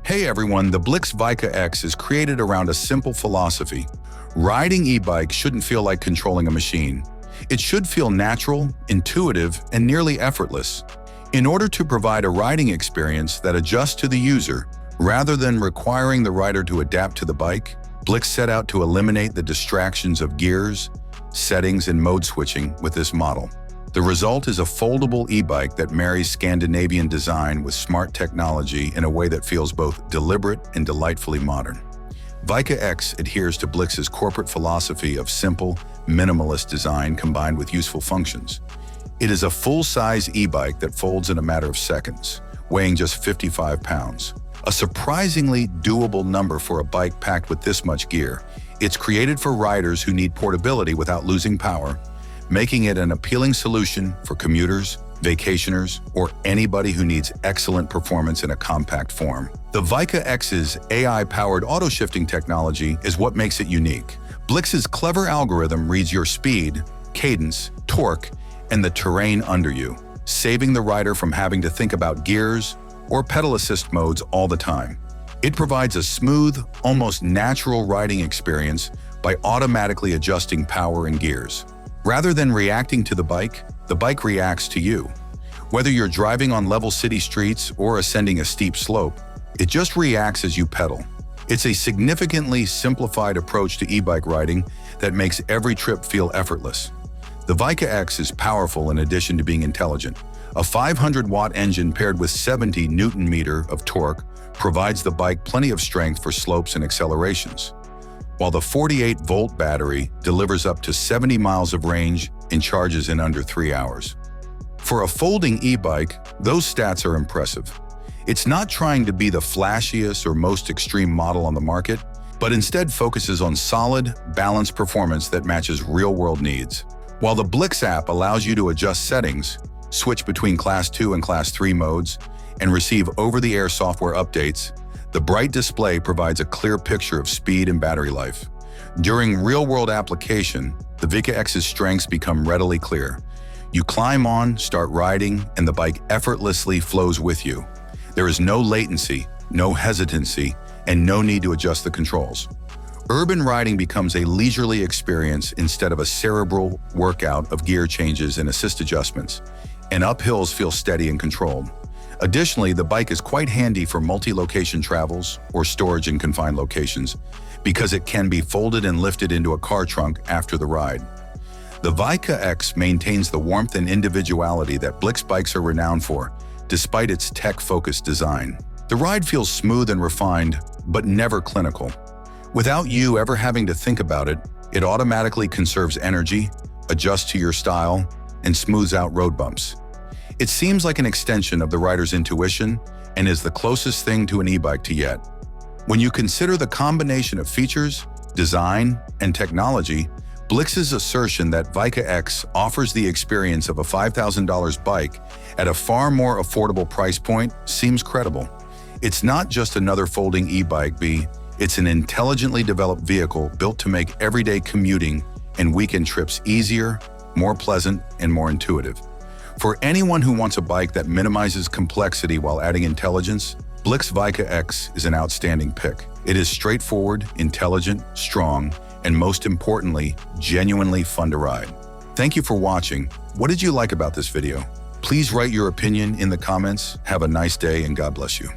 Hey everyone, the Blix Vika X is created around a simple philosophy. Riding e-bike shouldn't feel like controlling a machine. It should feel natural, intuitive, and nearly effortless. In order to provide a riding experience that adjusts to the user, rather than requiring the rider to adapt to the bike, Blix set out to eliminate the distractions of gears, settings, and mode switching with this model. The result is a foldable e-bike that marries Scandinavian design with smart technology in a way that feels both deliberate and delightfully modern. Vika X adheres to Blix's corporate philosophy of simple, minimalist design combined with useful functions. It is a full-size e-bike that folds in a matter of seconds, weighing just 55 pounds. A surprisingly doable number for a bike packed with this much gear. It's created for riders who need portability without losing power, making it an appealing solution for commuters, vacationers, or anybody who needs excellent performance in a compact form. The Vika X's AI-powered auto-shifting technology is what makes it unique. Blix's clever algorithm reads your speed, cadence, torque, and the terrain under you, saving the rider from having to think about gears or pedal assist modes all the time. It provides a smooth, almost natural riding experience by automatically adjusting power and gears. Rather than reacting to the bike reacts to you. Whether you're driving on level city streets or ascending a steep slope, it just reacts as you pedal. It's a significantly simplified approach to e-bike riding that makes every trip feel effortless. The Vika X is powerful in addition to being intelligent. A 500-watt engine paired with 70 Newton-meter of torque provides the bike plenty of strength for slopes and accelerations, while the 48-volt battery delivers up to 70 miles of range and charges in under 3 hours. For a folding e-bike, those stats are impressive. It's not trying to be the flashiest or most extreme model on the market, but instead focuses on solid, balanced performance that matches real-world needs. While the Blix app allows you to adjust settings, switch between Class 2 and Class 3 modes, and receive over-the-air software updates, the bright display provides a clear picture of speed and battery life. During real-world application, the Vika X's strengths become readily clear. You climb on, start riding, and the bike effortlessly flows with you. There is no latency, no hesitancy, and no need to adjust the controls. Urban riding becomes a leisurely experience instead of a cerebral workout of gear changes and assist adjustments, and uphills feel steady and controlled. Additionally, the bike is quite handy for multi-location travels or storage in confined locations because it can be folded and lifted into a car trunk after the ride. The Vika X maintains the warmth and individuality that Blix bikes are renowned for, despite its tech-focused design. The ride feels smooth and refined, but never clinical. Without you ever having to think about it, it automatically conserves energy, adjusts to your style, and smooths out road bumps. It seems like an extension of the rider's intuition and is the closest thing to an e-bike to yet. When you consider the combination of features, design, and technology, Blix's assertion that Vika X offers the experience of a $5,000 bike at a far more affordable price point seems credible. It's not just another folding e-bike, it's an intelligently developed vehicle built to make everyday commuting and weekend trips easier, more pleasant, and more intuitive. For anyone who wants a bike that minimizes complexity while adding intelligence, Blix Vika X is an outstanding pick. It is straightforward, intelligent, strong, and most importantly, genuinely fun to ride. Thank you for watching. What did you like about this video? Please write your opinion in the comments. Have a nice day and God bless you.